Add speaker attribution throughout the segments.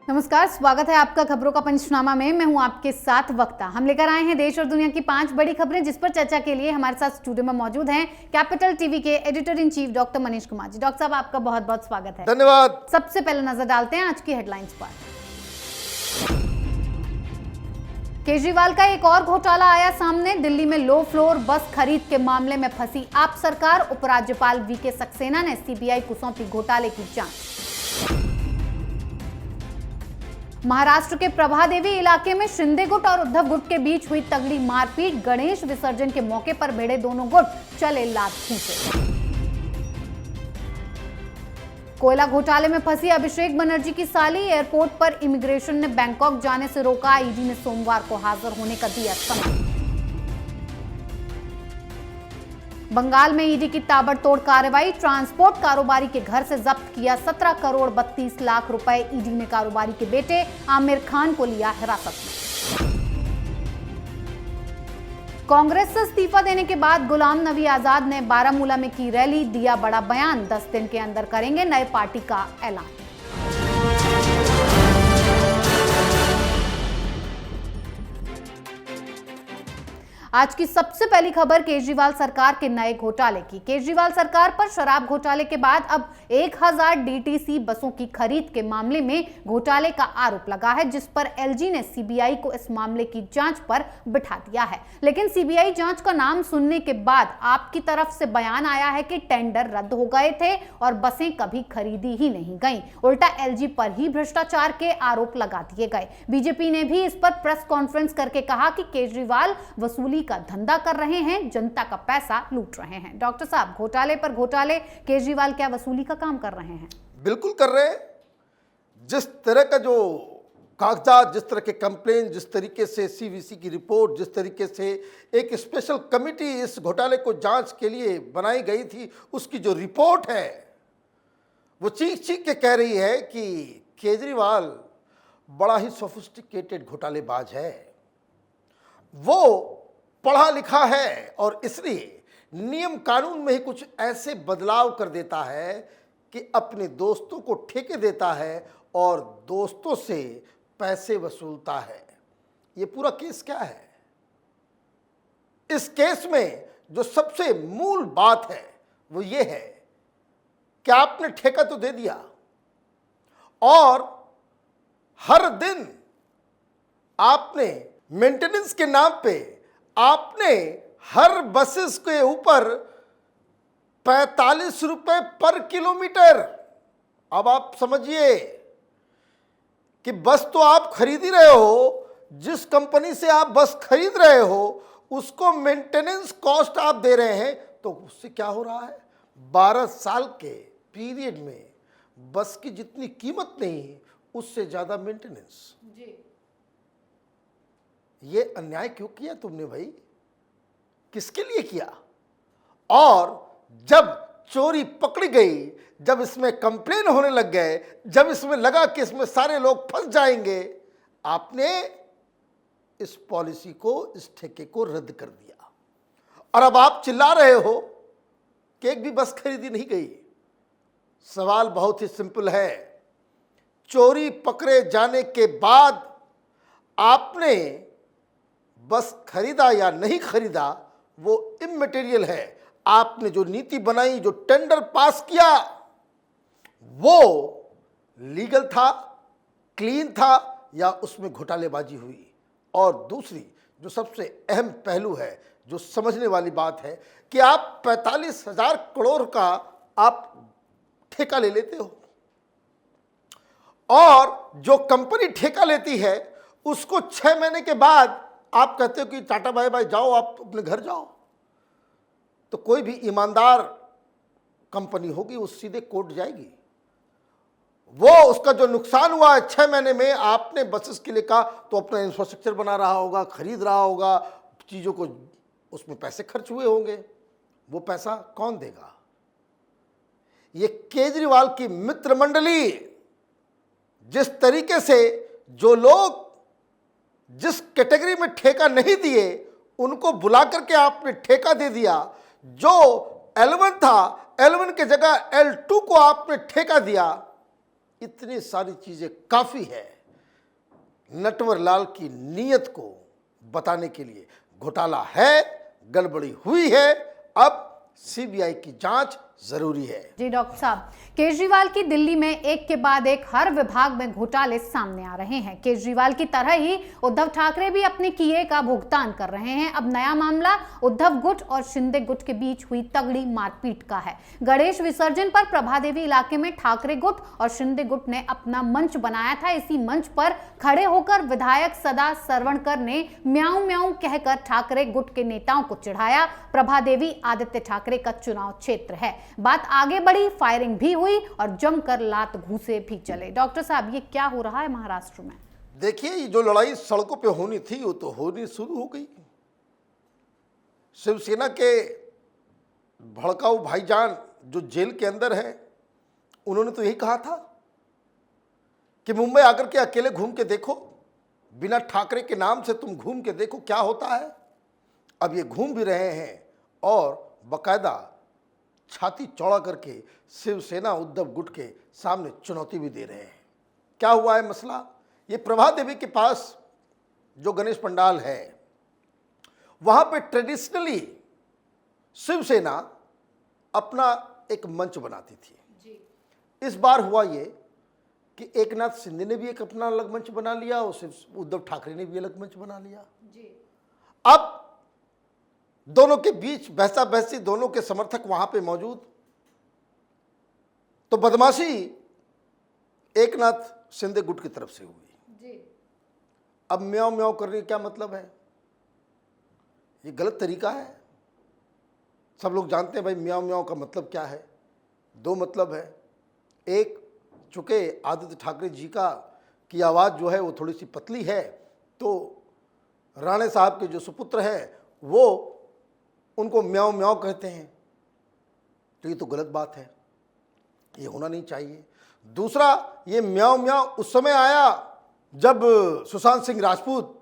Speaker 1: नमस्कार, स्वागत है आपका खबरों का पंचनामा में। मैं हूं आपके साथ वक्ता। हम लेकर आए हैं देश और दुनिया की 5 बड़ी खबरें, जिस पर चर्चा के लिए हमारे साथ स्टूडियो में मौजूद हैं कैपिटल टीवी के editor in chief doctor Manish Kumar ji. Doctor साहब, आपका बहुत बहुत स्वागत है।
Speaker 2: धन्यवाद।
Speaker 1: सबसे पहले नजर डालते हैं आज की हेडलाइंस पर। केजरीवाल का एक और घोटाला आया सामने। दिल्ली में लो फ्लोर बस खरीद के मामले में फंसी आप सरकार। उपराज्यपाल वीके सक्सेना ने सीबीआई को सौंपी घोटाले की जांच। महाराष्ट्र के प्रभादेवी इलाके में शिंदे गुट और उद्धव गुट के बीच हुई तगड़ी मारपीट। गणेश विसर्जन के मौके पर भिड़े दोनों गुट, चले लात खींचे। कोयला घोटाले में फंसी अभिषेक बनर्जी की साली। एयरपोर्ट पर इमिग्रेशन ने बैंकॉक जाने से रोका। ईडी ने सोमवार को हाजिर होने का दिया समय। बंगाल में ईडी की ताबड़तोड़ कार्रवाई। ट्रांसपोर्ट कारोबारी के घर से जब्त किया 17 करोड़ 32 लाख रुपए। ईडी ने कारोबारी के बेटे आमिर खान को लिया हिरासत में। कांग्रेस से इस्तीफा देने के बाद गुलाम नबी आजाद ने बारामूला में की रैली। दिया बड़ा बयान, 10 दिन के अंदर करेंगे नए पार्टी का ऐलान। आज की सबसे पहली खबर केजरीवाल सरकार के नए घोटाले की। केजरीवाल सरकार पर शराब घोटाले के बाद अब 1000 डीटीसी बसों की खरीद के मामले में घोटाले का आरोप लगा है, जिस पर एलजी ने सीबीआई को इस मामले की जांच पर बिठा दिया है। लेकिन सीबीआई जांच का नाम सुनने के बाद आपकी तरफ से बयान आया है कि टेंडर रद्द हो गए थे और बसें कभी खरीदी ही नहीं गईं। उल्टा एलजी पर ही भ्रष्टाचार के आरोप लगा दिए गए। बीजेपी ने भी इस पर प्रेस कॉन्फ्रेंस करके कहा कि केजरीवाल वसूली का धंधा कर रहे हैं, जनता का पैसा लूट रहे हैं। डॉक्टर साहब, घोटाले पर घोटाले, केजरीवाल क्या वसूली का काम कर रहे हैं?
Speaker 2: बिल्कुल कर रहे हैं। जिस तरह का जो कागजात, जिस तरह के कंप्लेन, जिस तरीके से सीवीसी की रिपोर्ट, जिस तरीके से एक स्पेशल कमेटी इस घोटाले को जांच के लिए बनाई गई थी, उसकी जो रिपोर्ट है वो चीख चीख के कह रही है कि केजरीवाल बड़ा ही सोफिस्टिकेटेड घोटालेबाज है। वो पढ़ा लिखा है और इसलिए नियम कानून में ही कुछ ऐसे बदलाव कर देता है कि अपने दोस्तों को ठेके देता है और दोस्तों से पैसे वसूलता है। ये पूरा केस क्या है? इस केस में जो सबसे मूल बात है वो ये है कि आपने ठेका तो दे दिया और हर दिन आपने मेंटेनेंस के नाम पे आपने हर बसेस के ऊपर 45 रुपए पर किलोमीटर। अब आप समझिए कि बस तो आप खरीद ही रहे हो, जिस कंपनी से आप बस खरीद रहे हो उसको मेंटेनेंस कॉस्ट आप दे रहे हैं, तो उससे क्या हो रहा है? 12 साल के पीरियड में बस की जितनी कीमत नहीं, उससे ज्यादा मेंटेनेंस। ये अन्याय क्यों किया तुमने भाई? किसके लिए किया? और जब चोरी पकड़ी गई, जब इसमें कंप्लेन होने लग गए, जब इसमें लगा कि इसमें सारे लोग फंस जाएंगे, आपने इस पॉलिसी को, इस ठेके को रद्द कर दिया। और अब आप चिल्ला रहे हो कि एक भी बस खरीदी नहीं गई। सवाल बहुत ही सिंपल है। चोरी पकड़े जाने के बाद आपने बस खरीदा या नहीं खरीदा वो इमैटेरियल है। आपने जो नीति बनाई, जो टेंडर पास किया, वो लीगल था, क्लीन था, या उसमें घोटालेबाजी हुई? और दूसरी जो सबसे अहम पहलू है, जो समझने वाली बात है, कि आप 45,000 करोड़ का आप ठेका ले लेते हो और जो कंपनी ठेका लेती है उसको 6 महीने के बाद आप कहते हो कि टाटा बाय बाय, जाओ आप अपने घर जाओ। तो कोई भी ईमानदार कंपनी होगी वो सीधे कोर्ट जाएगी। वो उसका जो नुकसान हुआ है 6 महीने में, आपने बसेस के लिए कहा तो अपना इंफ्रास्ट्रक्चर बना रहा होगा, खरीद रहा होगा, चीज़ों को, उसमें पैसे खर्च हुए होंगे, वो पैसा कौन देगा? ये केजरीवाल की मित्र मंडली जिस तरीके से, जो लोग जिस कैटेगरी में ठेका नहीं दिए उनको बुला करके आपने ठेका दे दिया। जो L1 था, L1 के जगह L2 को आपने ठेका दिया। इतनी सारी चीजें काफी है नटवरलाल की नीयत को बताने के लिए घोटाला है, गड़बड़ी हुई है, अब सीबीआई की जांच जरूरी है।
Speaker 1: जी डॉक्टर साहब, केजरीवाल की दिल्ली में एक के बाद एक हर विभाग में घोटाले सामने आ रहे हैं। केजरीवाल की तरह ही उद्धव ठाकरे भी अपने किए का भुगतान कर रहे हैं। अब नया मामला उद्धव गुट और शिंदे गुट के बीच हुई तगड़ी मारपीट का है। गणेश विसर्जन पर प्रभादेवी इलाके में ठाकरे गुट और शिंदे गुट ने अपना मंच बनाया था। इसी मंच पर खड़े होकर विधायक सदा सरवणकर ने म्याऊं म्याऊं कहकर ठाकरे गुट के नेताओं को चिढ़ाया। प्रभादेवी आदित्य ठाकरे का चुनाव क्षेत्र है। बात आगे बढ़ी, फायरिंग भी हुई और जमकर लात घूंसे भी चले। डॉक्टर साहब, ये क्या हो रहा है महाराष्ट्र में?
Speaker 2: देखिए, ये जो लड़ाई सड़कों पे होनी थी वो तो होनी शुरू हो गई। शिवसेना के भड़काऊ भाईजान जो जेल के अंदर है, उन्होंने तो यही कहा था कि मुंबई आकर के अकेले घूम के देखो, बिना ठाकरे के नाम से तुम घूम के देखो क्या होता है। अब ये घूम भी रहे हैं और बकायदा छाती चौड़ा करके शिवसेना उद्धव गुट के सामने चुनौती भी दे रहे हैं। क्या हुआ है मसला? ये प्रभादेवी के पास जो गणेश पंडाल है, वहां पे ट्रेडिशनली शिवसेना अपना एक मंच बनाती थी। इस बार हुआ ये कि एकनाथ शिंदे ने भी एक अपना अलग मंच बना लिया और उद्धव ठाकरे ने भी अलग मंच बना लिया। अब दोनों के बीच बहसा बहसी, दोनों के समर्थक वहां पे मौजूद, तो बदमाशी एकनाथ शिंदे गुट की तरफ से हुई। अब म्याऊं म्याऊं करने का क्या मतलब है? ये गलत तरीका है। सब लोग जानते हैं भाई म्याऊं म्याऊं का मतलब क्या है। दो मतलब है। एक, चूंकि आदित्य ठाकरे जी की आवाज़ जो है वो थोड़ी सी पतली है, तो राणे साहब के जो सुपुत्र हैं वो उनको म्याऊं म्याऊं कहते हैं, तो ये तो गलत बात है, ये होना नहीं चाहिए। दूसरा, ये म्याऊं म्याऊं उस समय आया जब सुशांत सिंह राजपूत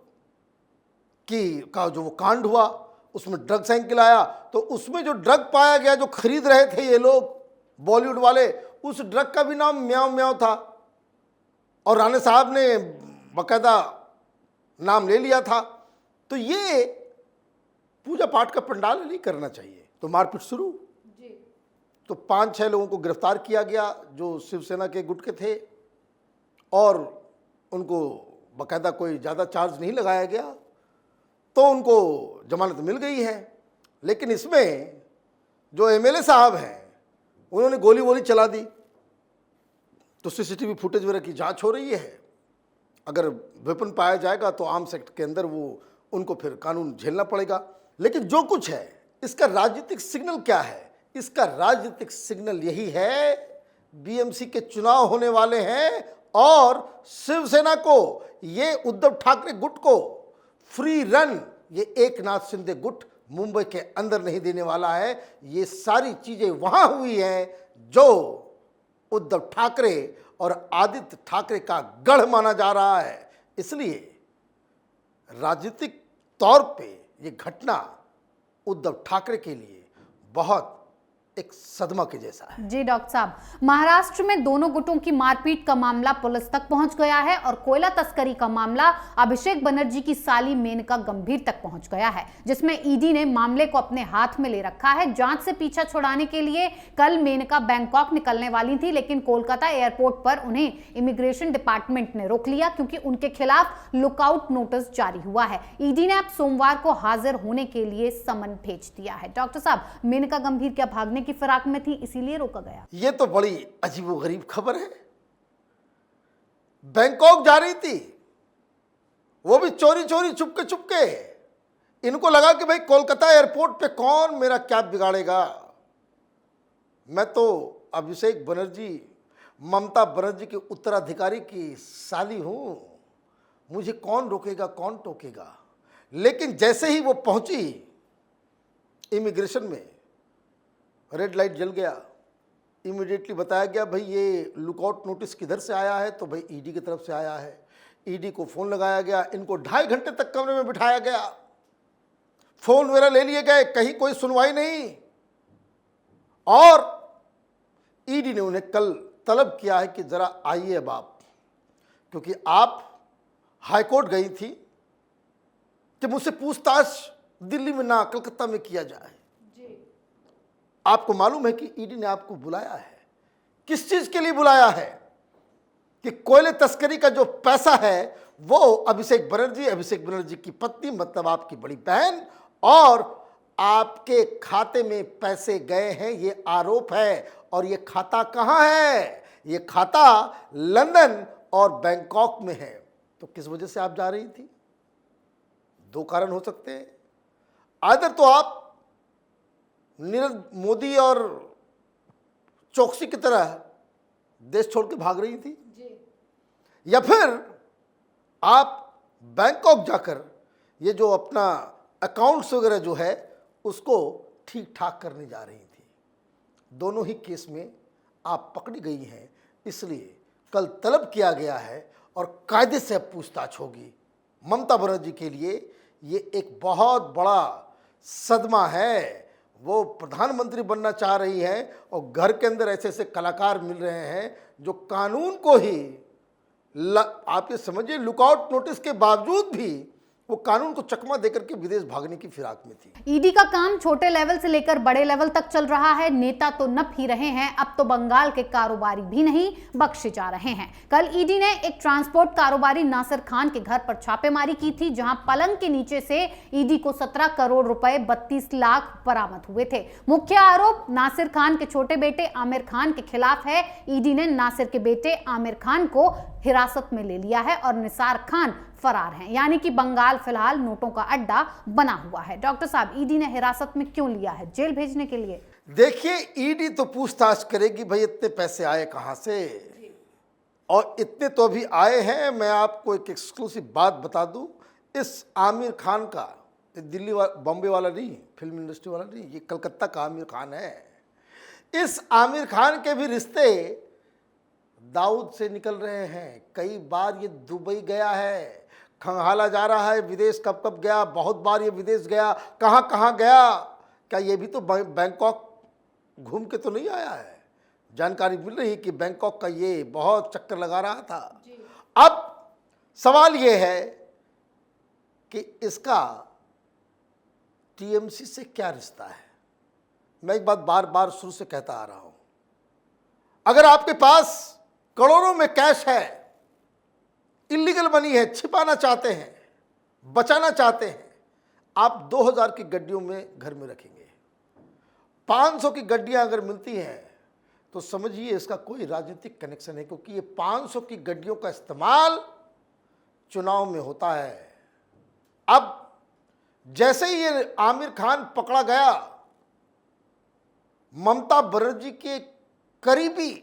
Speaker 2: का जो वो कांड हुआ, उसमें ड्रग सैंपल आया, तो उसमें जो ड्रग पाया गया, जो खरीद रहे थे ये लोग बॉलीवुड वाले, उस ड्रग का भी नाम म्याऊं म्याऊं था और राणे साहब ने बाकायदा नाम ले लिया था। तो ये पूजा पाठ का पंडाल नहीं करना चाहिए। तो मारपीट शुरू। तो 5-6 लोगों को गिरफ्तार किया गया जो शिवसेना के गुट के थे और उनको बाकायदा कोई ज़्यादा चार्ज नहीं लगाया गया, तो उनको जमानत मिल गई है। लेकिन इसमें जो एमएलए साहब हैं उन्होंने गोली वोली चला दी। तो सीसीटीवी फुटेज वगैरह की जांच हो रही है। अगर वेपन पाया जाएगा तो आर्म्स एक्ट के अंदर वो उनको फिर कानून झेलना पड़ेगा। लेकिन जो कुछ है, इसका राजनीतिक सिग्नल क्या है? इसका राजनीतिक सिग्नल यही है, बीएमसी के चुनाव होने वाले हैं और शिवसेना को, ये उद्धव ठाकरे गुट को फ्री रन ये एकनाथ शिंदे गुट मुंबई के अंदर नहीं देने वाला है। ये सारी चीजें वहां हुई हैं जो उद्धव ठाकरे और आदित्य ठाकरे का गढ़ माना जा रहा है। इसलिए राजनीतिक तौर पे ये घटना उद्धव ठाकरे के लिए बहुत एक सदमा के जैसा है।
Speaker 1: जी डॉक्टर साहब, महाराष्ट्र में दोनों गुटों की मारपीट का मामला पुलिस तक पहुंच गया है और कोयला तस्करी का मामला अभिषेक बनर्जी की साली मेनका गंभीर तक पहुंच गया है, जिसमें ईडी ने मामले को अपने हाथ में ले रखा है। जांच से पीछा छुड़ाने के लिए कल मेनका बैंकॉक निकलने वाली थी, लेकिन कोलकाता एयरपोर्ट पर उन्हें इमिग्रेशन डिपार्टमेंट ने रोक लिया क्योंकि उनके खिलाफ लुकआउट नोटिस जारी हुआ है। ईडी ने अब सोमवार को हाजिर होने के लिए समन भेज दिया है। डॉक्टर साहब, मेनका गंभीर क्या भागने की फिराक में थी, इसीलिए रोका गया?
Speaker 2: ये तो बड़ी अजीबोगरीब खबर है। बैंकॉक जा रही थी, वो भी चोरी चोरी चुपके चुपके। इनको लगा कि भाई कोलकाता एयरपोर्ट पे कौन मेरा क्या बिगाड़ेगा। मैं तो अभिषेक बनर्जी, ममता बनर्जी के उत्तराधिकारी की साली हूं, मुझे कौन रोकेगा, कौन टोकेगा। लेकिन जैसे ही वो पहुंची इमिग्रेशन में, रेड लाइट जल गया। इमीडिएटली बताया गया भाई ये लुकआउट नोटिस किधर से आया है, तो भाई ईडी की तरफ से आया है। ईडी को फ़ोन लगाया गया, इनको 2.5 घंटे तक कमरे में बिठाया गया, फ़ोन वगैरह ले लिए गए, कहीं कोई सुनवाई नहीं। और ईडी ने उन्हें कल तलब किया है कि ज़रा आइए अब आप, क्योंकि आप हाईकोर्ट गई थी कि मुझसे पूछताछ दिल्ली में ना कलकत्ता में किया जाए। आपको मालूम है कि ईडी ने आपको बुलाया है, किस चीज के लिए बुलाया है? कि कोयले तस्करी का जो पैसा है वो अभिषेक बनर्जी की पत्नी मतलब आपकी बड़ी बहन और आपके खाते में पैसे गए हैं, ये आरोप है। और ये खाता कहां है? ये खाता लंदन और बैंकॉक में है। तो किस वजह से आप जा रही थी? दो कारण हो सकते हैं। आइदर तो आप नीरव मोदी और चौकसी की तरह देश छोड़ के भाग रही थी, या फिर आप बैंकॉक जाकर ये जो अपना अकाउंट्स वगैरह जो है उसको ठीक ठाक करने जा रही थी। दोनों ही केस में आप पकड़ी गई हैं, इसलिए कल तलब किया गया है और कायदे से अब पूछताछ होगी। ममता बनर्जी के लिए ये एक बहुत बड़ा सदमा है। वो प्रधानमंत्री बनना चाह रही हैं और घर के अंदर ऐसे ऐसे कलाकार मिल रहे हैं जो कानून को ही आप ये समझिए लुकआउट नोटिस के बावजूद भी वो कानून को चकमा देकर के विदेश भागने की फिराक में थी।
Speaker 1: ईडी का काम छोटे लेवल से लेकर बड़े लेवल तक चल रहा है। नेता तो नप ही रहे हैं, अब तो बंगाल के कारोबारी भी नहीं बख्शे जा रहे हैं। कल ईडी ने एक ट्रांसपोर्ट कारोबारी नासिर खान के घर पर छापेमारी की थी, जहां पलंग के नीचे से ईडी को 17 करोड़ रुपए 32 लाख बरामद हुए थे। मुख्य आरोप नासिर खान के छोटे बेटे आमिर खान के खिलाफ है। ईडी ने नासिर के बेटे आमिर खान को हिरासत में ले लिया है और निसार खान फरार हैं, यानी कि बंगाल फिलहाल नोटों का अड्डा बना हुआ है। डॉक्टर साहब, ईडी ने हिरासत में क्यों लिया है? जेल भेजने के लिए?
Speaker 2: देखिए, ईडी तो पूछताछ करेगी भाई इतने पैसे आए कहां से, और इतने तो अभी आए हैं। मैं आपको एक एक्सक्लूसिव बात बता दूं, इस आमिर खान का दिल्ली बॉम्बे वाला नहीं, फिल्म इंडस्ट्री वाला नहीं, ये कलकत्ता का आमिर खान है। इस आमिर खान के भी रिश्ते दाऊद से निकल रहे हैं। कई बार ये दुबई गया है, खंगाला जा रहा है विदेश, कब कब गया, बहुत बार ये विदेश गया, कहाँ कहाँ गया। क्या ये भी तो बैंकॉक घूम के तो नहीं आया है? जानकारी मिल रही कि बैंकॉक का ये बहुत चक्कर लगा रहा था। अब सवाल ये है कि इसका टीएमसी से क्या रिश्ता है। मैं एक बात बार बार शुरू से कहता आ रहा हूं, अगर आपके पास करोड़ों में कैश है, इलीगल मनी है, छिपाना चाहते हैं, बचाना चाहते हैं, आप 2000 की गड्डियों में घर में रखेंगे। 500 की गड्डियां अगर मिलती हैं तो समझिए इसका कोई राजनीतिक कनेक्शन है, क्योंकि ये 500 की गड्डियों का इस्तेमाल चुनाव में होता है। अब जैसे ही ये आमिर खान पकड़ा गया, ममता बनर्जी के करीबी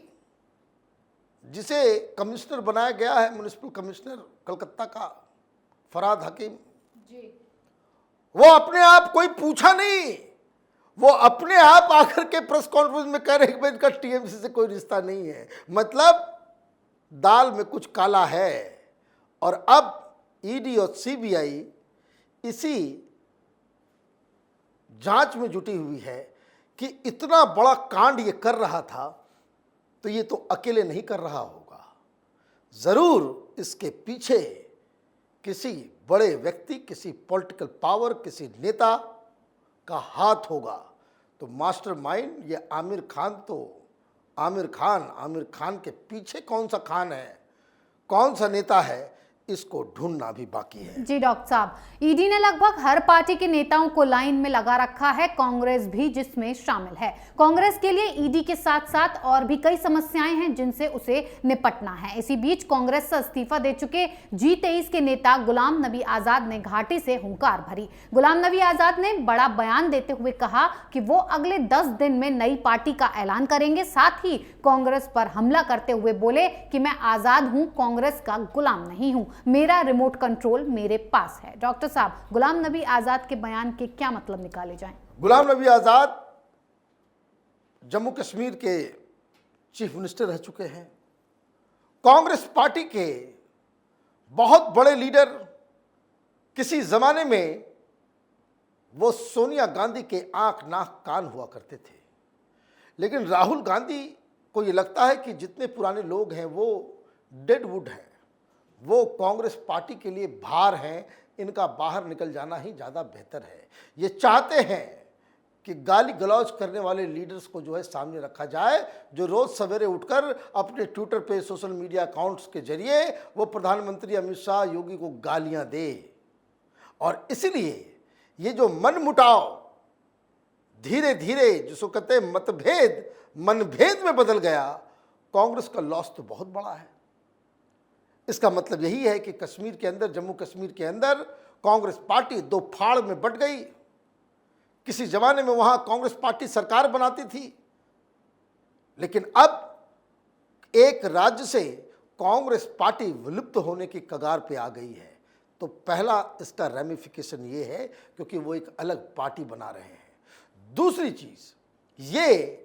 Speaker 2: जिसे कमिश्नर बनाया गया है, म्युनिसिपल कमिश्नर कलकत्ता का फरहाद हकीम जी, वो अपने आप कोई पूछा नहीं, वो अपने आप आकर के प्रेस कॉन्फ्रेंस में कह रहे हैं कि इनका टीएमसी से कोई रिश्ता नहीं है। मतलब दाल में कुछ काला है। और अब ईडी और सीबीआई इसी जांच में जुटी हुई है कि इतना बड़ा कांड ये कर रहा था तो ये तो अकेले नहीं कर रहा होगा, जरूर इसके पीछे किसी बड़े व्यक्ति, किसी पॉलिटिकल पावर, किसी नेता का हाथ होगा। तो मास्टरमाइंड ये आमिर खान के पीछे कौन सा खान है, कौन सा नेता है, इसको ढूंढना भी बाकी है।
Speaker 1: जी डॉक्टर साहब, ईडी ने लगभग हर पार्टी के नेताओं को लाइन में लगा रखा है, कांग्रेस भी जिसमें शामिल है। कांग्रेस के लिए ईडी के साथ साथ और भी कई समस्याएं हैं जिनसे उसे निपटना है। इसी बीच कांग्रेस से इस्तीफा दे चुके G23 के नेता गुलाम नबी आजाद ने घाटी से हुंकार भरी। गुलाम नबी आजाद ने बड़ा बयान देते हुए कहा कि वो अगले 10 दिन में नई पार्टी का ऐलान करेंगे। साथ ही कांग्रेस पर हमला करते हुए बोले कि मैं आजाद हूं, कांग्रेस का गुलाम नहीं हूं, मेरा रिमोट कंट्रोल मेरे पास है। डॉक्टर साहब, गुलाम नबी आजाद के बयान के क्या मतलब निकाले जाएं?
Speaker 2: गुलाम नबी आजाद जम्मू कश्मीर के चीफ मिनिस्टर रह चुके हैं, कांग्रेस पार्टी के बहुत बड़े लीडर। किसी जमाने में वो सोनिया गांधी के आंख नाक कान हुआ करते थे, लेकिन राहुल गांधी को ये लगता है कि जितने पुराने लोग हैं वो डेड वुड हैं, वो कांग्रेस पार्टी के लिए भार हैं, इनका बाहर निकल जाना ही ज़्यादा बेहतर है। ये चाहते हैं कि गाली गलौज करने वाले लीडर्स को जो है सामने रखा जाए, जो रोज़ सवेरे उठकर अपने ट्विटर पे, सोशल मीडिया अकाउंट्स के जरिए वो प्रधानमंत्री अमित शाह, योगी को गालियां दे। और इसलिए ये जो मनमुटाव धीरे धीरे जिसको कहते हैं मतभेद मनभेद में बदल गया, कांग्रेस का लॉस तो बहुत बड़ा है। इसका मतलब यही है कि कश्मीर के अंदर, जम्मू कश्मीर के अंदर कांग्रेस पार्टी दो फाड़ में बट गई। किसी जमाने में वहां कांग्रेस पार्टी सरकार बनाती थी, लेकिन अब एक राज्य से कांग्रेस पार्टी विलुप्त होने की कगार पे आ गई है। तो पहला इसका रेमिफिकेशन ये है क्योंकि वो एक अलग पार्टी बना रहे हैं। दूसरी चीज, ये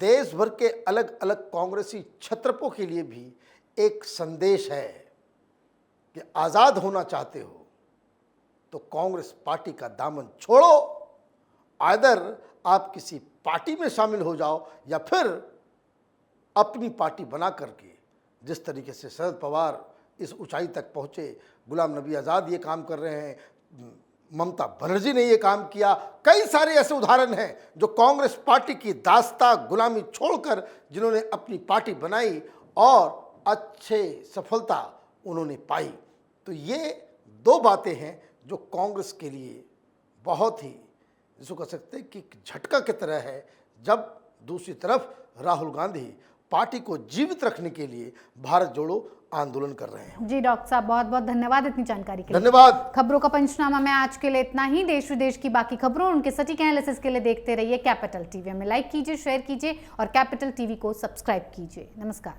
Speaker 2: देश भर के अलग अलग कांग्रेसी छत्रपों के लिए भी एक संदेश है कि आज़ाद होना चाहते हो तो कांग्रेस पार्टी का दामन छोड़ो, आइदर आप किसी पार्टी में शामिल हो जाओ या फिर अपनी पार्टी बना करके, जिस तरीके से शरद पवार इस ऊंचाई तक पहुंचे, गुलाम नबी आज़ाद ये काम कर रहे हैं, ममता बनर्जी ने ये काम किया, कई सारे ऐसे उदाहरण हैं जो कांग्रेस पार्टी की दास्ता गुलामी छोड़कर जिन्होंने अपनी पार्टी बनाई और अच्छे सफलता उन्होंने पाई। तो ये दो बातें हैं जो कांग्रेस के लिए बहुत ही, जिसको कह सकते हैं कि झटका की तरह है, जब दूसरी तरफ राहुल गांधी पार्टी को जीवित रखने के लिए भारत जोड़ो आंदोलन कर रहे हैं।
Speaker 1: जी डॉक्टर साहब, बहुत बहुत धन्यवाद इतनी जानकारी के लिए।
Speaker 2: धन्यवाद।
Speaker 1: खबरों का पंचनामा में आज के लिए इतना ही। देश विदेश की बाकी खबरों, उनके सटीक एनालिसिस के लिए देखते रहिए कैपिटल टीवी। हमें लाइक कीजिए, शेयर कीजिए और कैपिटल टीवी को सब्सक्राइब कीजिए। नमस्कार।